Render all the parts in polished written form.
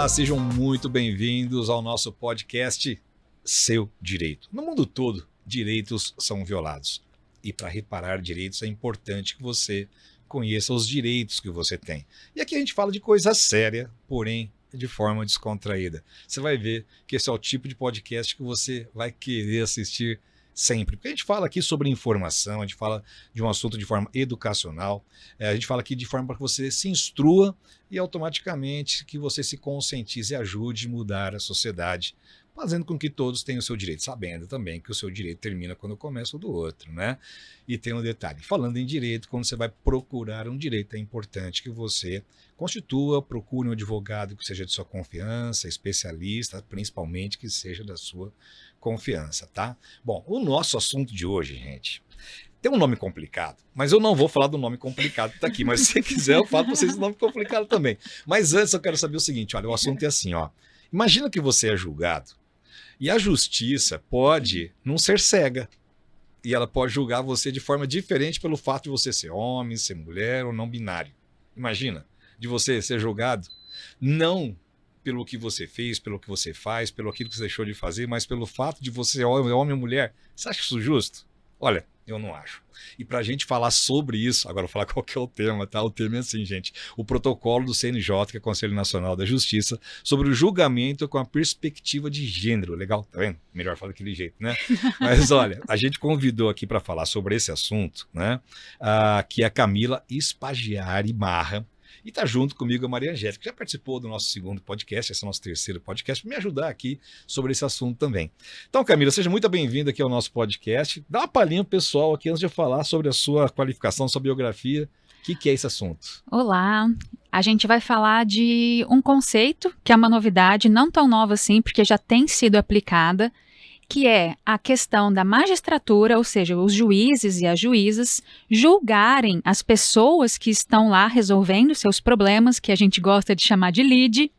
Olá, sejam muito bem-vindos ao nosso podcast Seu Direito. No mundo todo, direitos são violados. E para reparar direitos é importante que você conheça os direitos que você tem. E aqui a gente fala de coisa séria, porém de forma descontraída. Você vai ver que esse é o tipo de podcast que você vai querer assistir sempre. Porque a gente fala aqui sobre informação, a gente fala de um assunto de forma educacional, a gente fala aqui de forma para que você se instrua e automaticamente que você se conscientize e ajude a mudar a sociedade, fazendo com que todos tenham o seu direito, sabendo também que o seu direito termina quando começa o do outro, né? E tem um detalhe, falando em direito, quando você vai procurar um direito, é importante que você constitua, procure um advogado que seja de sua confiança, especialista, principalmente que seja da sua confiança, tá? Bom, o nosso assunto de hoje, gente, tem um nome complicado, mas eu não vou falar do nome complicado que tá aqui, mas se você quiser eu falo para vocês o nome complicado também. Mas antes eu quero saber o seguinte, olha, o assunto é assim, ó. Imagina que você é julgado e a justiça pode não ser cega e ela pode julgar você de forma diferente pelo fato de você ser homem, ser mulher ou não binário. Imagina, de você ser julgado não pelo que você fez, pelo que você faz, pelo aquilo que você deixou de fazer, mas pelo fato de você ser homem ou mulher. Você acha isso justo? Olha, eu não acho. E para a gente falar sobre isso, agora eu vou falar qual que é o tema, tá? O tema é assim, gente, o protocolo do CNJ, que é o Conselho Nacional da Justiça, sobre o julgamento com a perspectiva de gênero. Legal, tá vendo? Melhor falar daquele jeito, né? Mas olha, a gente convidou aqui para falar sobre esse assunto, né? Que é a Camila Spaggiari Marra. E está junto comigo a Maria Angélica, que já participou do nosso segundo podcast, esse é o nosso terceiro podcast, para me ajudar aqui sobre esse assunto também. Então, Camila, seja muito bem-vinda aqui ao nosso podcast. Dá uma palhinha pro pessoal aqui antes de eu falar sobre a sua qualificação, sua biografia. O que é esse assunto? Olá, a gente vai falar de um conceito que é uma novidade, não tão nova assim, porque já tem sido aplicada, que é a questão da magistratura, ou seja, os juízes e as juízas julgarem as pessoas que estão lá resolvendo seus problemas, que a gente gosta de chamar de lide,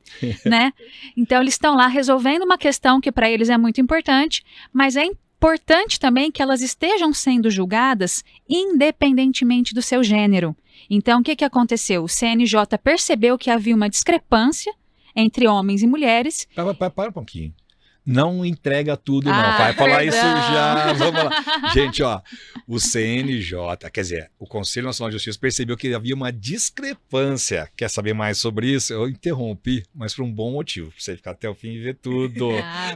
né? Então, eles estão lá resolvendo uma questão que para eles é muito importante, mas é importante também que elas estejam sendo julgadas independentemente do seu gênero. Então, o que aconteceu? O CNJ percebeu que havia uma discrepância entre homens e mulheres. Para um pouquinho. Não entrega tudo, não. Vai falar perdão. isso já. Vamos lá. Gente, ó, o CNJ, quer dizer, o Conselho Nacional de Justiça percebeu que havia uma discrepância. Quer saber mais sobre isso? Eu interrompi, mas por um bom motivo. Pra você ficar até o fim e ver tudo.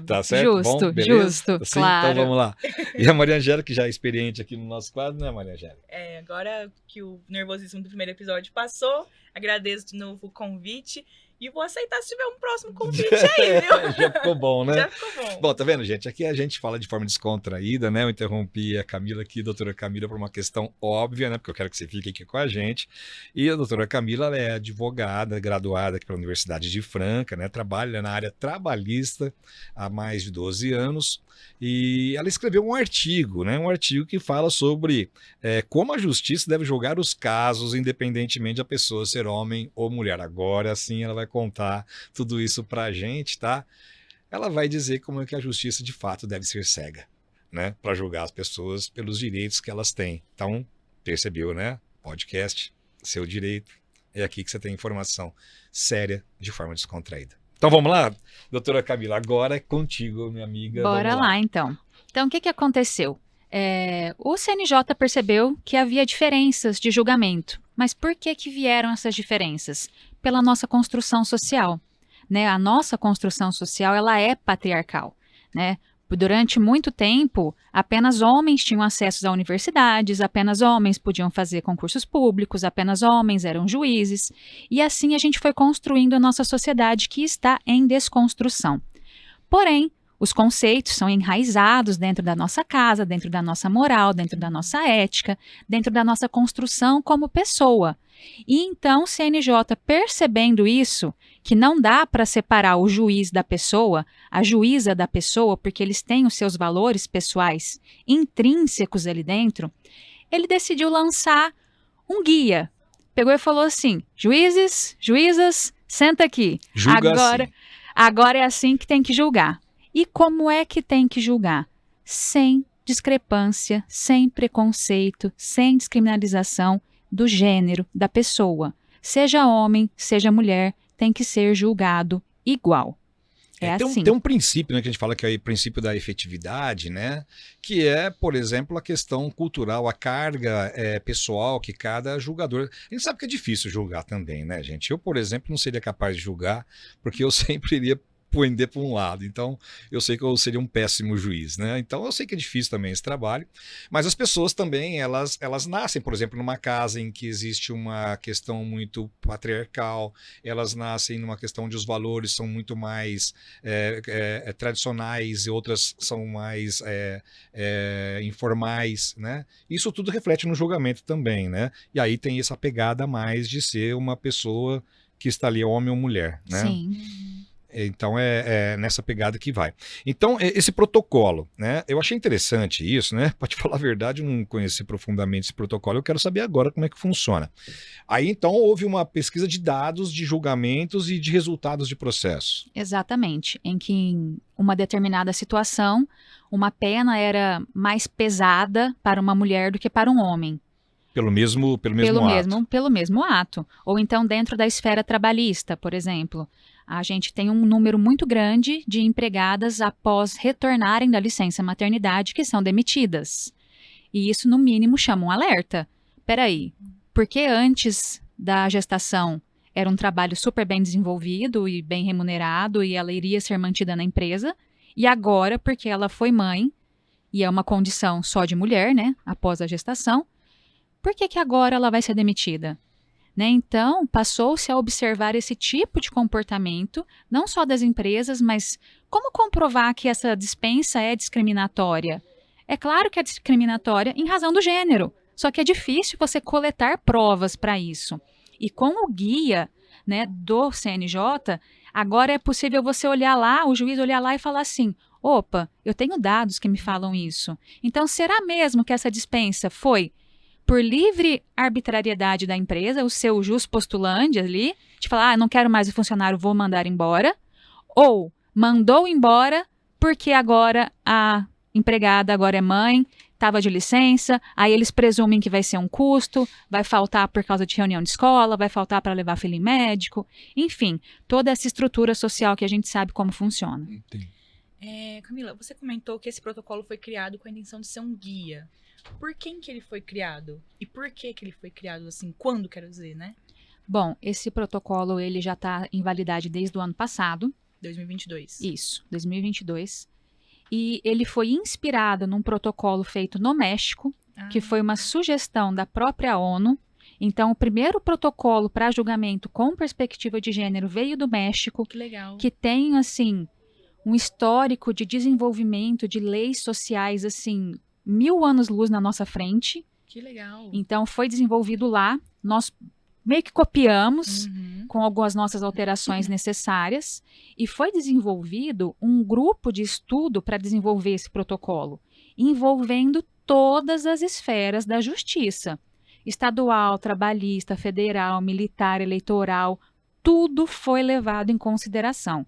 Tá certo? Justo, bom, beleza? justo, Assim, claro. Então vamos lá. E a Maria Angélica, que já é experiente aqui no nosso quadro, né, Maria Angélica? Agora que o nervosismo do primeiro episódio passou, agradeço de novo o convite. E vou aceitar se tiver um próximo convite aí, viu? Já ficou bom, né? Já ficou bom. Bom, tá vendo, gente? Aqui a gente fala de forma descontraída, né? Eu interrompi a Camila aqui, a doutora Camila, por uma questão óbvia, né? Porque eu quero que você fique aqui com a gente. E a doutora Camila, ela é advogada, graduada aqui pela Universidade de Franca, né? Trabalha na área trabalhista há mais de 12 anos. E ela escreveu um artigo, né? Um artigo que fala sobre como a justiça deve julgar os casos, independentemente da pessoa ser homem ou mulher. Agora sim ela vai contar tudo isso pra gente, tá? Ela vai dizer como é que a justiça de fato deve ser cega, né? Para julgar as pessoas pelos direitos que elas têm. Então, percebeu, né? Podcast, Seu Direito. É aqui que você tem informação séria de forma descontraída. Então vamos lá, doutora Camila, agora é contigo, minha amiga. Bora lá, então. Então, o que aconteceu? O CNJ percebeu que havia diferenças de julgamento. Mas por que vieram essas diferenças? Pela nossa construção social, né? A nossa construção social, ela é patriarcal, né? Durante muito tempo, apenas homens tinham acesso a universidades, apenas homens podiam fazer concursos públicos, apenas homens eram juízes. E assim a gente foi construindo a nossa sociedade que está em desconstrução. Porém, os conceitos são enraizados dentro da nossa casa, dentro da nossa moral, dentro da nossa ética, dentro da nossa construção como pessoa. E então o CNJ, percebendo isso, que não dá para separar o juiz da pessoa, a juíza da pessoa, porque eles têm os seus valores pessoais intrínsecos ali dentro, ele decidiu lançar um guia. Pegou e falou assim: juízes, juízas, senta aqui. Julga assim. Agora é assim que tem que julgar. E como é que tem que julgar? Sem discrepância, sem preconceito, sem descriminalização do gênero da pessoa. Seja homem, seja mulher, tem que ser julgado igual. É Tem assim. tem um princípio, né, que a gente fala que é o princípio da efetividade, né, que é, por exemplo, a questão cultural, a carga pessoal que cada julgador... A gente sabe que é difícil julgar também, né, gente? Eu, por exemplo, não seria capaz de julgar, porque eu sempre iria pender para um lado. Então, eu sei que eu seria um péssimo juiz, né? Então, eu sei que é difícil também esse trabalho, mas as pessoas também, elas nascem, por exemplo, numa casa em que existe uma questão muito patriarcal, elas nascem numa questão onde os valores são muito mais tradicionais e outras são mais informais, né? Isso tudo reflete no julgamento também, né? E aí tem essa pegada mais de ser uma pessoa que está ali, homem ou mulher, né? Sim. Então é nessa pegada que vai. Então, esse protocolo, né? Eu achei interessante isso, né? Pra te falar a verdade, eu não conheci profundamente esse protocolo, eu quero saber agora como é que funciona. Aí, então, houve uma pesquisa de dados, de julgamentos e de resultados de processo. Exatamente. Em que em uma determinada situação, uma pena era mais pesada para uma mulher do que para um homem. Pelo mesmo ato. Pelo mesmo ato. Ou então dentro da esfera trabalhista, por exemplo. A gente tem um número muito grande de empregadas após retornarem da licença maternidade que são demitidas. E isso, no mínimo, chama um alerta. Peraí, porque antes da gestação era um trabalho super bem desenvolvido e bem remunerado e ela iria ser mantida na empresa, e agora, porque ela foi mãe, e é uma condição só de mulher, né, após a gestação, por que agora ela vai ser demitida? Né? Então, passou-se a observar esse tipo de comportamento, não só das empresas, mas como comprovar que essa dispensa é discriminatória? É claro que é discriminatória em razão do gênero, só que é difícil você coletar provas para isso. E com o guia, né, do CNJ, agora é possível você olhar lá, o juiz olhar lá e falar assim, opa, eu tenho dados que me falam isso. Então, será mesmo que essa dispensa foi por livre arbitrariedade da empresa, o seu jus postulante ali, de falar, não quero mais o funcionário, vou mandar embora, ou mandou embora porque agora a empregada agora é mãe, estava de licença, aí eles presumem que vai ser um custo, vai faltar por causa de reunião de escola, vai faltar para levar filho em médico, enfim, toda essa estrutura social que a gente sabe como funciona. Entendi. Camila, você comentou que esse protocolo foi criado com a intenção de ser um guia. Por quem que ele foi criado? E por que ele foi criado assim? Quando, quero dizer, né? Bom, esse protocolo ele já está em validade desde o ano passado. 2022. Isso, 2022. E ele foi inspirado num protocolo feito no México, que foi uma sugestão da própria ONU. Então, o primeiro protocolo para julgamento com perspectiva de gênero veio do México. Que legal. Que tem, assim, um histórico de desenvolvimento de leis sociais, assim, 1000 anos-luz na nossa frente. Que legal. Então, foi desenvolvido lá. Nós meio que copiamos com algumas nossas alterações necessárias. E foi desenvolvido um grupo de estudo para desenvolver esse protocolo, envolvendo todas as esferas da justiça. Estadual, trabalhista, federal, militar, eleitoral, tudo foi levado em consideração.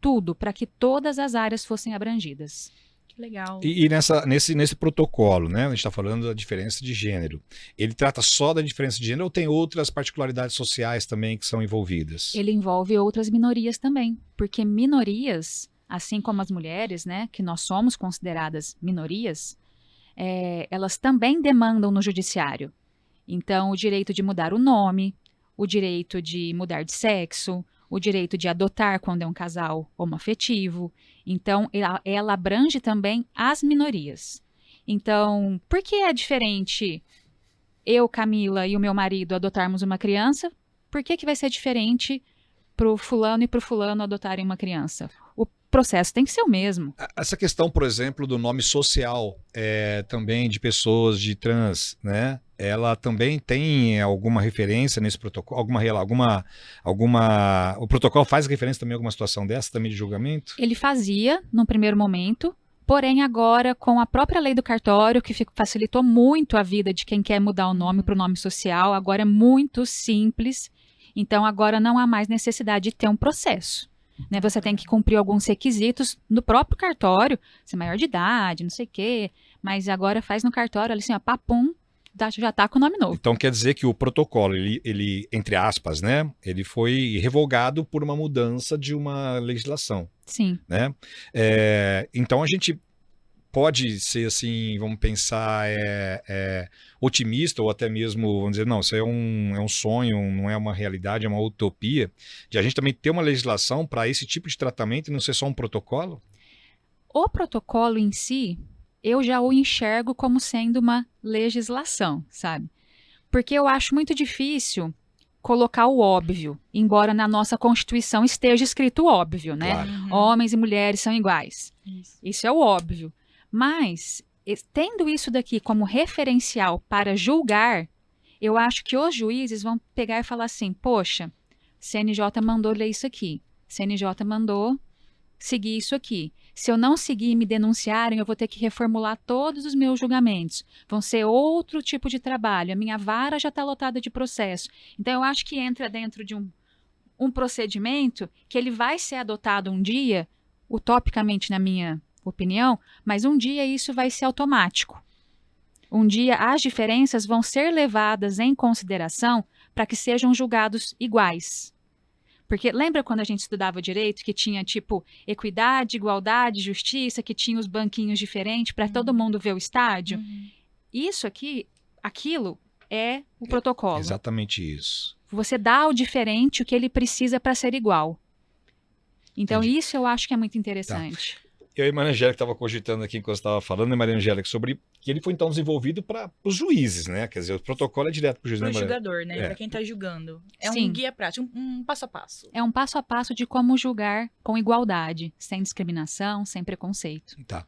Tudo, para que todas as áreas fossem abrangidas. Que legal. E nesse protocolo, né, a gente está falando da diferença de gênero. Ele trata só da diferença de gênero ou tem outras particularidades sociais também que são envolvidas? Ele envolve outras minorias também, porque minorias, assim como as mulheres, né, que nós somos consideradas minorias, elas também demandam no judiciário. Então, o direito de mudar o nome, o direito de mudar de sexo, o direito de adotar quando é um casal homoafetivo. Então, ela abrange também as minorias. Então, por que é diferente eu, Camila, e o meu marido adotarmos uma criança? Por que vai ser diferente para o fulano e para o fulano adotarem uma criança? O processo tem que ser o mesmo. Essa questão, por exemplo, do nome social também de pessoas de trans, né? Ela também tem alguma referência nesse protocolo? O protocolo faz referência também a alguma situação dessa, também de julgamento? Ele fazia, num primeiro momento, porém agora, com a própria lei do cartório, que facilitou muito a vida de quem quer mudar o nome para o nome social, agora é muito simples, então agora não há mais necessidade de ter um processo. Né? Você tem que cumprir alguns requisitos no próprio cartório, ser maior de idade, não sei o quê, mas agora faz no cartório, ali assim, ó, papum, já está com o nome novo. Então quer dizer que o protocolo, ele, entre aspas, né, ele foi revogado por uma mudança de uma legislação, Sim. né? Então a gente pode ser assim, vamos pensar, otimista ou até mesmo, vamos dizer, não, isso é um sonho, não é uma realidade, é uma utopia, de a gente também ter uma legislação para esse tipo de tratamento e não ser só um protocolo? O protocolo em si, eu já o enxergo como sendo uma legislação, sabe? Porque eu acho muito difícil colocar o óbvio, embora na nossa Constituição esteja escrito óbvio, né? Claro. Homens e mulheres são iguais. Isso. Isso é o óbvio. Mas, tendo isso daqui como referencial para julgar, eu acho que os juízes vão pegar e falar assim, poxa, CNJ mandou ler isso aqui, CNJ mandou seguir isso aqui. Se eu não seguir e me denunciarem, eu vou ter que reformular todos os meus julgamentos. Vão ser outro tipo de trabalho. A minha vara já está lotada de processo. Então, eu acho que entra dentro de um procedimento que ele vai ser adotado um dia, utopicamente na minha opinião, mas um dia isso vai ser automático. Um dia as diferenças vão ser levadas em consideração para que sejam julgados iguais. Porque lembra quando a gente estudava direito que tinha tipo equidade, igualdade, justiça, que tinha os banquinhos diferentes para todo mundo ver o estádio? Isso aqui, aquilo é o protocolo. Exatamente isso. Você dá ao diferente o que ele precisa para ser igual. Então Entendi. isso eu acho que é muito interessante. Eu e a Maria Angélica estava cogitando aqui enquanto você estava falando, né, Maria Angélica, sobre que ele foi então desenvolvido para os juízes, né? Quer dizer, o protocolo é direto para o juiz, Pro né, Maria? julgador, né? Pra quem tá julgando. É Sim. um guia prático, um passo a passo. É um passo a passo de como julgar com igualdade, sem discriminação, sem preconceito. Tá.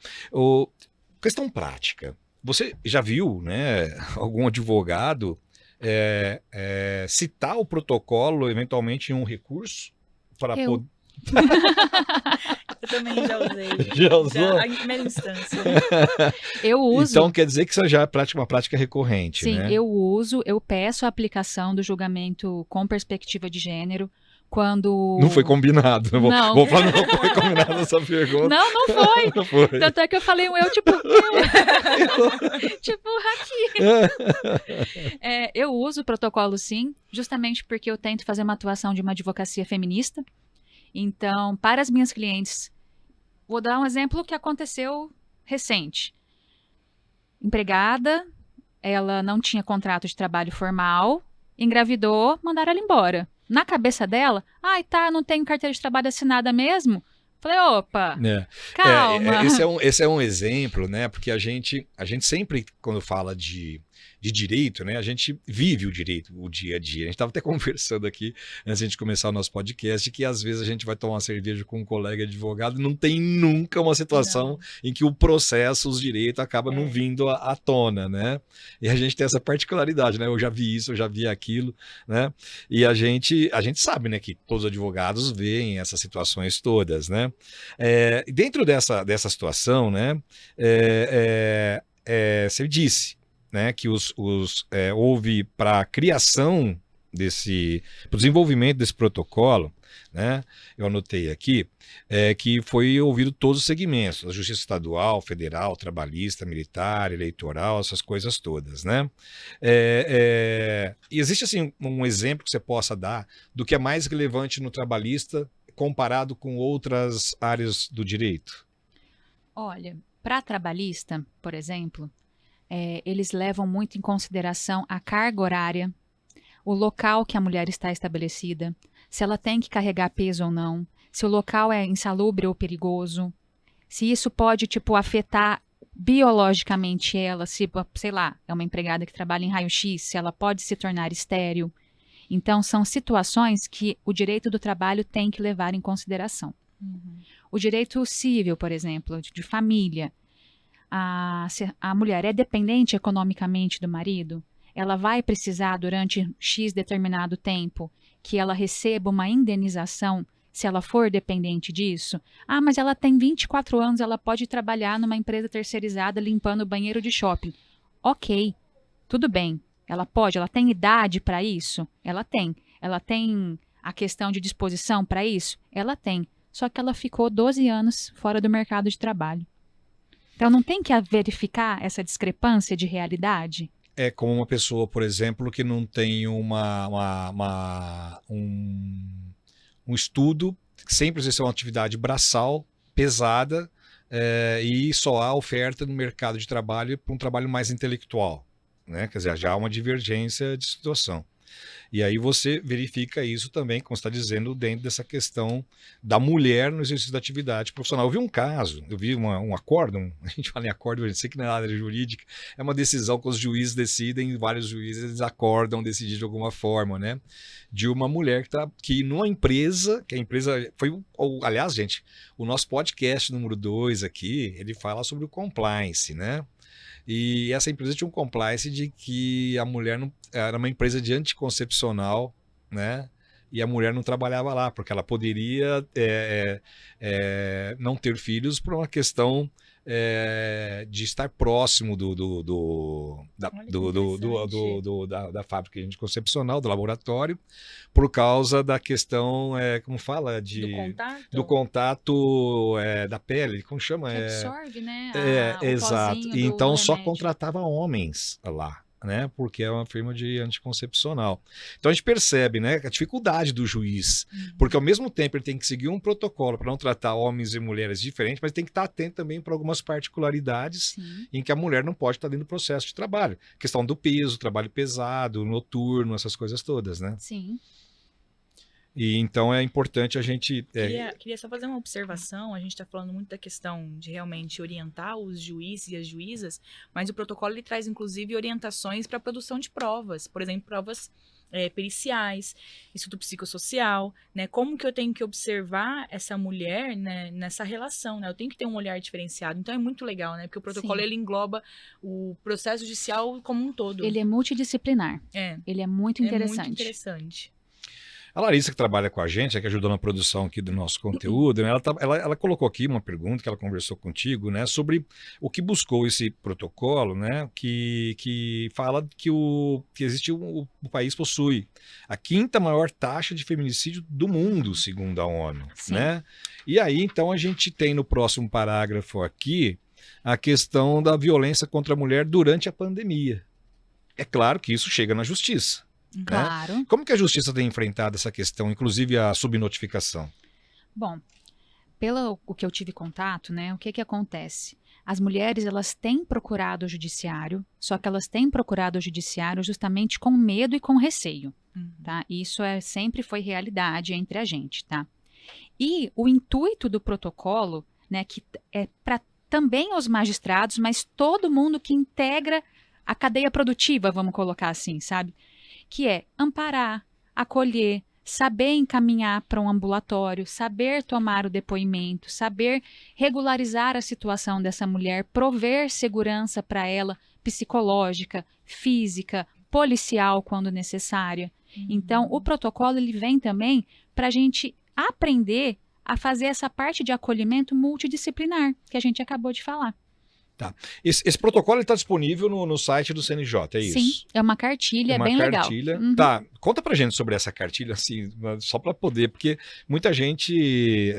Questão prática. Você já viu, né, algum advogado citar o protocolo eventualmente em um recurso para Eu. poder... Eu também já usei. Já usou? Em primeira instância. Eu uso. Então quer dizer que isso já é uma prática recorrente, Sim, né? eu peço a aplicação do julgamento com perspectiva de gênero quando... Não foi combinado. Não. Vou falar, não foi combinado essa pergunta. Não foi. Não foi. Tanto é que eu falei um tipo, tipo, aqui. Eu uso o protocolo sim, justamente porque eu tento fazer uma atuação de uma advocacia feminista. Então, para as minhas clientes, vou dar um exemplo que aconteceu recente. Empregada, ela não tinha contrato de trabalho formal, engravidou, mandaram ela embora. Na cabeça dela, não tenho carteira de trabalho assinada mesmo. Falei, opa, calma. Esse é um exemplo, né? Porque a gente sempre, quando fala de direito, né? A gente vive o direito, o dia a dia. A gente estava até conversando aqui, antes de a gente começar o nosso podcast, que às vezes a gente vai tomar uma cerveja com um colega advogado e não tem nunca uma situação em que o processo, os direitos, acaba não vindo à tona, né? E a gente tem essa particularidade, né? Eu já vi isso, eu já vi aquilo, né? E a gente sabe, né, que todos os advogados veem essas situações todas, né? Dentro dessa situação, né? Você disse, né, que houve para a criação para o desenvolvimento desse protocolo, né, eu anotei aqui, que foi ouvido todos os segmentos, a Justiça Estadual, Federal, Trabalhista, Militar, Eleitoral, essas coisas todas, né? E existe assim um exemplo que você possa dar do que é mais relevante no trabalhista comparado com outras áreas do direito? Olha, para trabalhista, por exemplo, eles levam muito em consideração a carga horária, o local que a mulher está estabelecida, se ela tem que carregar peso ou não, se o local é insalubre ou perigoso, se isso pode, afetar biologicamente ela, se, sei lá, é uma empregada que trabalha em raio-x, se ela pode se tornar estéril. Então, são situações que o direito do trabalho tem que levar em consideração. O direito civil, por exemplo, de família. A mulher é dependente economicamente do marido, ela vai precisar durante X determinado tempo que ela receba uma indenização se ela for dependente disso. Mas ela tem 24 anos, ela pode trabalhar numa empresa terceirizada limpando banheiro de shopping. Ok, tudo bem, ela tem idade para isso? Ela tem a questão de disposição para isso? Ela tem, só que ela ficou 12 anos fora do mercado de trabalho. Então, não tem que verificar essa discrepância de realidade? é como uma pessoa, por exemplo, que não tem um estudo, sempre existe uma atividade braçal, pesada, e só há oferta no mercado de trabalho para um trabalho mais intelectual, né? Quer dizer, já há uma divergência de situação. E aí você verifica isso também, como você está dizendo, dentro dessa questão da mulher no exercício da atividade profissional. Eu vi um caso, eu vi um acórdão, a gente fala em acórdão, a gente sei que não é nada jurídica, é uma decisão que os juízes decidem, vários juízes eles acordam decidir de alguma forma, né? De uma mulher que numa empresa, que a empresa foi, aliás, gente, o nosso podcast número 2 aqui, ele fala sobre o compliance, né? E essa empresa tinha um compliance de que a mulher não, era uma empresa de anticoncepcional, né? E a mulher não trabalhava lá, porque ela poderia não ter filhos por uma questão de estar próximo da fábrica de anticoncepcional, do laboratório, por causa da questão, como fala, do contato da pele, como chama? Que absorve, né? O Exato. pozinho E então só remédio. contratava homens lá, né? Porque é uma firma de anticoncepcional. Então a gente percebe, né, a dificuldade do juiz, porque ao mesmo tempo ele tem que seguir um protocolo para não tratar homens e mulheres diferentes, mas tem que estar atento também para algumas particularidades. Sim. Em que a mulher não pode estar dentro do processo de trabalho. Questão do peso, trabalho pesado, noturno, essas coisas todas, né? Sim. E então é importante a gente... Queria só fazer uma observação. A gente está falando muito da questão de realmente orientar os juízes e as juízas, mas o protocolo ele traz, inclusive, orientações para a produção de provas. Por exemplo, provas periciais, estudo psicossocial, né? Como que eu tenho que observar essa mulher, né, nessa relação, né? Eu tenho que ter um olhar diferenciado. Então é muito legal, né? Porque o protocolo ele engloba o processo judicial como um todo. Ele é multidisciplinar. Ele é muito interessante. É muito interessante. A Larissa, que trabalha com a gente, que ajudou na produção aqui do nosso conteúdo, né, ela colocou aqui uma pergunta que ela conversou contigo, né, sobre o que buscou esse protocolo, né, que fala que o país possui a 5ª maior taxa de feminicídio do mundo, segundo a ONU. Né? E aí, então, a gente tem no próximo parágrafo aqui a questão da violência contra a mulher durante a pandemia. É claro que isso chega na justiça. Claro. Né? Como que a justiça tem enfrentado essa questão, inclusive a subnotificação? Bom, pelo que eu tive contato, né, o que acontece? As mulheres, elas têm procurado o judiciário, só que elas têm procurado o judiciário justamente com medo e com receio, tá? Isso sempre foi realidade entre a gente, tá? E o intuito do protocolo, né, que é para também os magistrados, mas todo mundo que integra a cadeia produtiva, vamos colocar assim, sabe? Que é amparar, acolher, saber encaminhar para um ambulatório, saber tomar o depoimento, saber regularizar a situação dessa mulher, prover segurança para ela, psicológica, física, policial, quando necessária. Então, o protocolo ele vem também para a gente aprender a fazer essa parte de acolhimento multidisciplinar, que a gente acabou de falar. Tá. Esse protocolo está disponível no site do CNJ, é isso? Sim, é uma cartilha, uma bem cartilha. legal. Tá, conta pra gente sobre essa cartilha, assim, só para poder, porque muita gente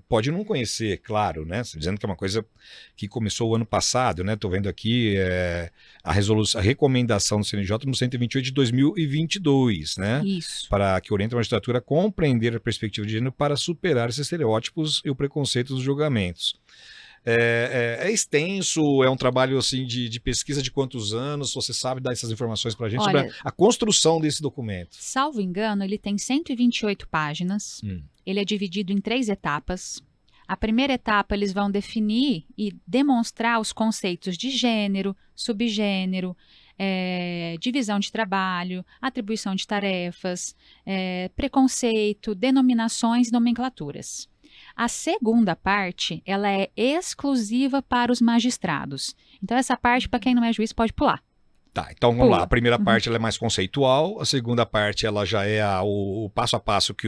pode não conhecer, claro, né? Dizendo que é uma coisa que começou o ano passado, né? Tô vendo aqui a recomendação do CNJ no 128 de 2022, né? Isso. Para que oriente a magistratura a compreender a perspectiva de gênero para superar esses estereótipos e o preconceito dos julgamentos. É extenso, é um trabalho assim de pesquisa de quantos anos? Você sabe dar essas informações para a gente sobre a construção desse documento? Salvo engano, ele tem 128 páginas. Ele é dividido em 3 etapas. A primeira etapa, eles vão definir e demonstrar os conceitos de gênero, subgênero, divisão de trabalho, atribuição de tarefas, preconceito, denominações e nomenclaturas. A segunda parte, ela é exclusiva para os magistrados. Então, essa parte, para quem não é juiz, pode pular. Tá, então vamos lá. A primeira parte ela é mais conceitual, a segunda parte ela já é o passo a passo que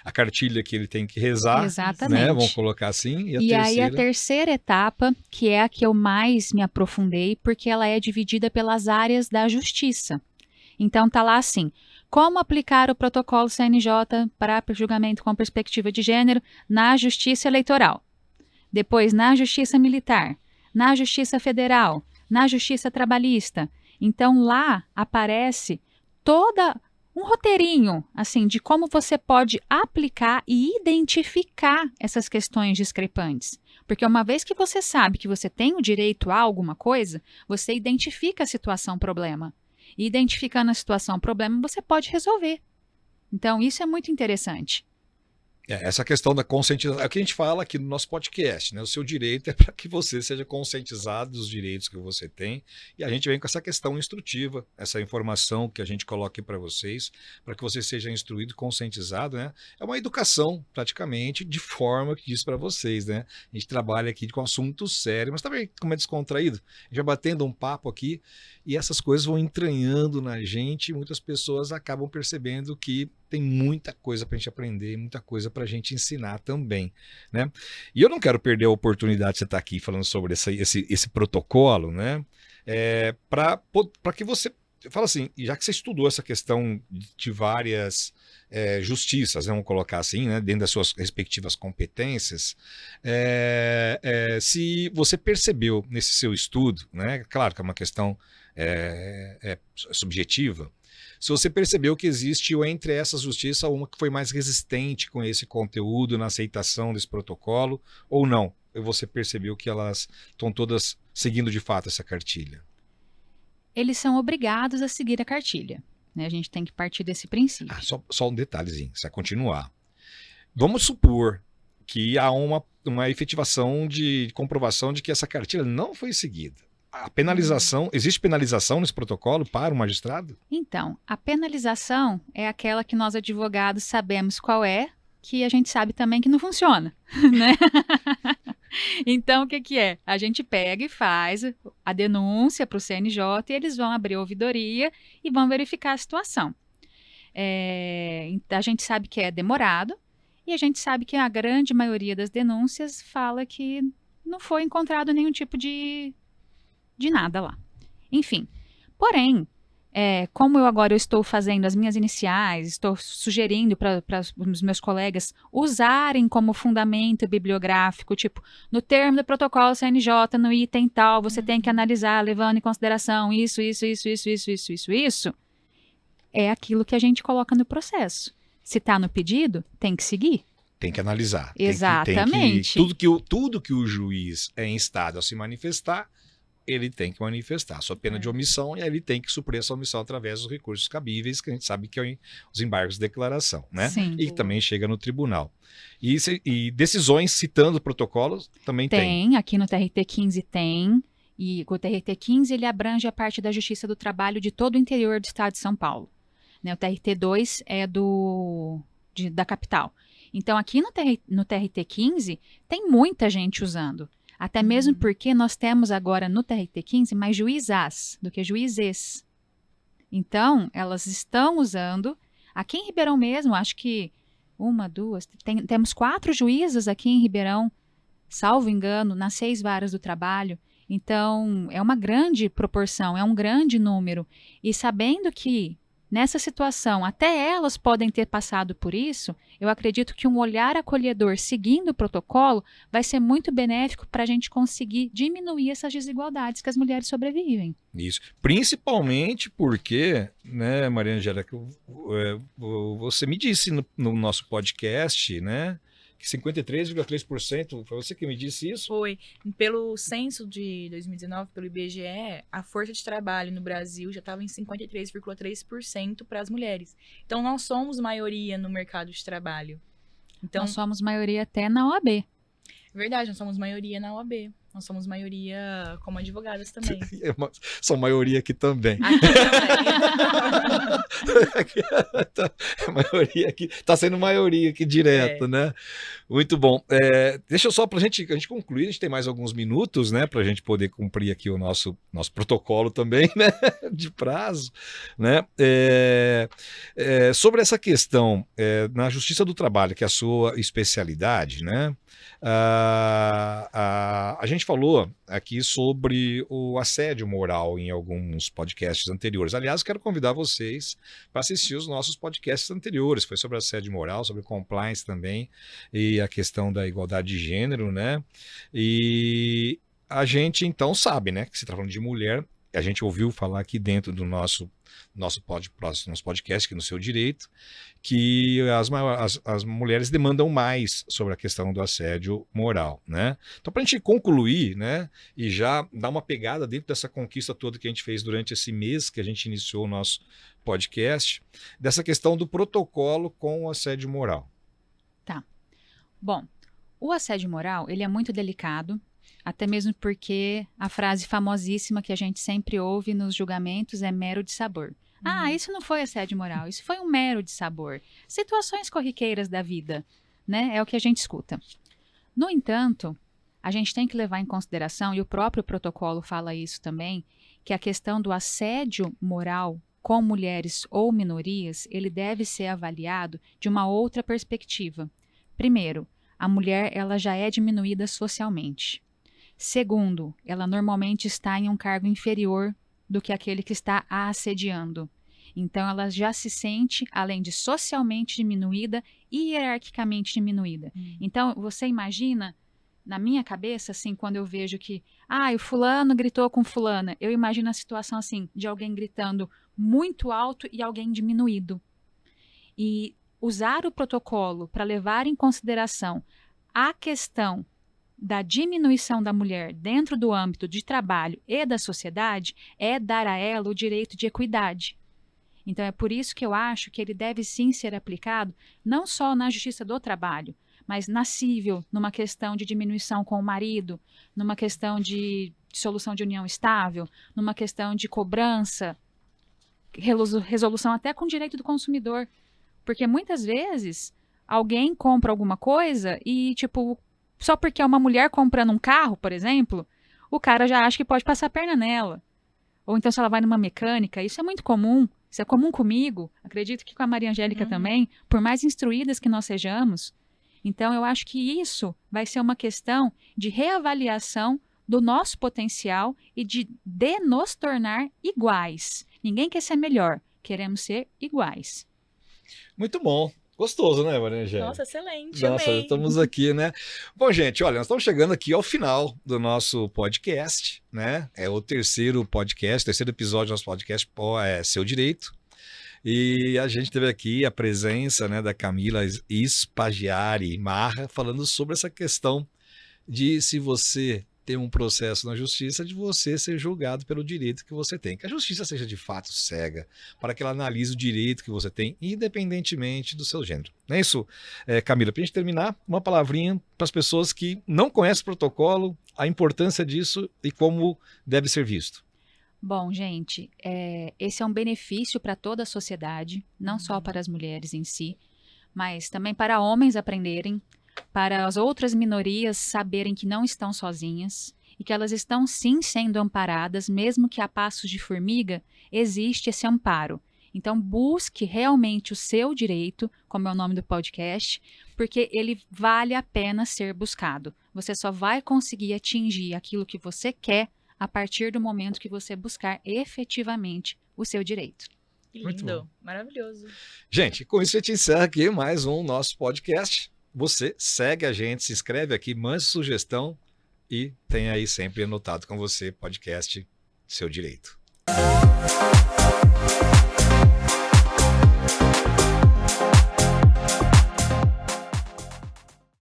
a cartilha que ele tem que rezar. Exatamente. Né? Vamos colocar assim. E aí a terceira etapa, que é a que eu mais me aprofundei, porque ela é dividida pelas áreas da justiça. Então tá lá assim: como aplicar o protocolo CNJ para julgamento com perspectiva de gênero na Justiça Eleitoral. Depois, na Justiça Militar, na Justiça Federal, na Justiça Trabalhista. Então lá aparece toda um roteirinho assim de como você pode aplicar e identificar essas questões discrepantes. Porque uma vez que você sabe que você tem o direito a alguma coisa, você identifica a situação problema. E identificando a situação problema, você pode resolver. Então isso é muito interessante. Essa questão da conscientização, é o que a gente fala aqui no nosso podcast, né? O seu direito é para que você seja conscientizado dos direitos que você tem, e a gente vem com essa questão instrutiva, essa informação que a gente coloca aqui para vocês, para que você seja instruído, conscientizado, né? É uma educação, praticamente, de forma que diz para vocês, né? A gente trabalha aqui com assuntos sérios, mas também como é descontraído, a gente vai batendo um papo aqui, e essas coisas vão entranhando na gente, e muitas pessoas acabam percebendo que tem muita coisa para a gente aprender, muita coisa para a gente ensinar também, né? E eu não quero perder a oportunidade de você estar aqui falando sobre esse protocolo, né? Para que você fala assim, já que você estudou essa questão de várias justiças, né, vamos colocar assim, né, dentro das suas respectivas competências, se você percebeu nesse seu estudo, né? Claro que é uma questão subjetiva. Se você percebeu que existe entre essas justiças uma que foi mais resistente com esse conteúdo na aceitação desse protocolo, ou não? Ou você percebeu que elas estão todas seguindo de fato essa cartilha? Eles são obrigados a seguir a cartilha, né? A gente tem que partir desse princípio. Só um detalhezinho, você vai continuar. Vamos supor que há uma efetivação de comprovação de que essa cartilha não foi seguida. A penalização, existe penalização nesse protocolo para o magistrado? Então, a penalização é aquela que nós advogados sabemos qual é, que a gente sabe também que não funciona, né? Então, o que é? A gente pega e faz a denúncia para o CNJ e eles vão abrir a ouvidoria e vão verificar a situação. A gente sabe que é demorado e a gente sabe que a grande maioria das denúncias fala que não foi encontrado nenhum tipo de nada lá. Enfim, porém, como eu estou fazendo as minhas iniciais, estou sugerindo para os meus colegas usarem como fundamento bibliográfico, tipo, no termo do protocolo CNJ, no item tal, você tem que analisar, levando em consideração isso, é aquilo que a gente coloca no processo. Se está no pedido, tem que seguir. Tem que analisar. Exatamente. Tudo que o juiz é instado a se manifestar, ele tem que manifestar sua pena de omissão e aí ele tem que suprir essa omissão através dos recursos cabíveis, que a gente sabe que é os embargos de declaração, né? Sim. E que também chega no tribunal. E decisões citando protocolos também tem. Tem, aqui no TRT-15 tem, e o TRT-15 ele abrange a parte da Justiça do Trabalho de todo o interior do estado de São Paulo. Né? O TRT-2 é da capital. Então, aqui no TRT-15 tem muita gente usando. Até mesmo porque nós temos agora no TRT-15 mais juízas do que juízes. Então, elas estão usando. Aqui em Ribeirão mesmo, acho que temos 4 juízas aqui em Ribeirão, salvo engano, nas 6 varas do trabalho. Então, é uma grande proporção, é um grande número. E sabendo que nessa situação, até elas podem ter passado por isso, eu acredito que um olhar acolhedor seguindo o protocolo vai ser muito benéfico para a gente conseguir diminuir essas desigualdades que as mulheres sobrevivem. Isso. Principalmente porque, né, Maria Angélica, você me disse no nosso podcast, né, que 53,3%, foi você que me disse isso? Foi. Pelo censo de 2019, pelo IBGE, a força de trabalho no Brasil já estava em 53,3% para as mulheres. Então, nós somos maioria no mercado de trabalho. Então, nós somos maioria até na OAB. Verdade, nós somos maioria na OAB. Nós somos maioria como advogadas também. São maioria aqui também. Aqui também. A maioria aqui, tá sendo maioria aqui direto, né? Muito bom. Deixa eu só pra gente concluir, a gente tem mais alguns minutos, né? Pra gente poder cumprir aqui o nosso protocolo também, né? De prazo, né? Sobre essa questão, na Justiça do Trabalho, que é a sua especialidade, né? A gente falou aqui sobre o assédio moral em alguns podcasts anteriores. Aliás, quero convidar vocês para assistir os nossos podcasts anteriores. Foi sobre assédio moral, sobre compliance também e a questão da igualdade de gênero, né? E a gente então sabe, né, que se está falando de mulher, a gente ouviu falar aqui dentro do nosso podcast, aqui no Seu Direito, que as mulheres demandam mais sobre a questão do assédio moral, né? Então, para a gente concluir, né, e já dar uma pegada dentro dessa conquista toda que a gente fez durante esse mês que a gente iniciou o nosso podcast, dessa questão do protocolo com o assédio moral. Tá. Bom, o assédio moral, ele é muito delicado, até mesmo porque a frase famosíssima que a gente sempre ouve nos julgamentos é mero de sabor. Ah, isso não foi assédio moral, isso foi um mero de sabor. Situações corriqueiras da vida, né? É o que a gente escuta. No entanto, a gente tem que levar em consideração, e o próprio protocolo fala isso também, que a questão do assédio moral com mulheres ou minorias, ele deve ser avaliado de uma outra perspectiva. Primeiro, a mulher ela já é diminuída socialmente. Segundo, ela normalmente está em um cargo inferior do que aquele que está a assediando. Então, ela já se sente, além de socialmente diminuída, hierarquicamente diminuída. Então, você imagina, na minha cabeça, assim, quando eu vejo que, o fulano gritou com fulana, eu imagino a situação assim, de alguém gritando muito alto e alguém diminuído. E usar o protocolo para levar em consideração a questão da diminuição da mulher dentro do âmbito de trabalho e da sociedade é dar a ela o direito de equidade. Então, é por isso que eu acho que ele deve sim ser aplicado não só na justiça do trabalho, mas na civil, numa questão de diminuição com o marido, numa questão de dissolução de união estável, numa questão de cobrança, resolução até com o direito do consumidor. Porque muitas vezes alguém compra alguma coisa e, só porque é uma mulher comprando um carro, por exemplo, o cara já acha que pode passar a perna nela. Ou então se ela vai numa mecânica, isso é muito comum, isso é comum comigo, acredito que com a Maria Angélica também, por mais instruídas que nós sejamos. Então eu acho que isso vai ser uma questão de reavaliação do nosso potencial e de nos tornar iguais. Ninguém quer ser melhor, queremos ser iguais. Muito bom. Gostoso, né, Maria Angélica? Nossa, excelente. Nossa, amei. estamos aqui, né? Bom, gente, olha, nós estamos chegando aqui ao final do nosso podcast, né? É o terceiro episódio do nosso podcast, Seu Direito. E a gente teve aqui a presença, né, da Camila Spaggiari Marra, falando sobre essa questão de se você tem um processo na justiça, de você ser julgado pelo direito que você tem. Que a justiça seja de fato cega, para que ela analise o direito que você tem, independentemente do seu gênero. Não é isso, Camila? Para a gente terminar, uma palavrinha para as pessoas que não conhecem o protocolo, a importância disso e como deve ser visto. Bom, gente, esse é um benefício para toda a sociedade, não só para as mulheres em si, mas também para homens aprenderem, para as outras minorias saberem que não estão sozinhas e que elas estão sim sendo amparadas, mesmo que a passos de formiga existe esse amparo. Então busque realmente o seu direito, como é o nome do podcast, porque ele vale a pena ser buscado. Você só vai conseguir atingir aquilo que você quer a partir do momento que você buscar efetivamente o seu direito. Que Muito lindo, bom. maravilhoso. Gente, com isso a gente encerra aqui mais um nosso podcast. Você segue a gente, se inscreve aqui, mande sugestão e tem aí sempre anotado com você podcast Seu Direito.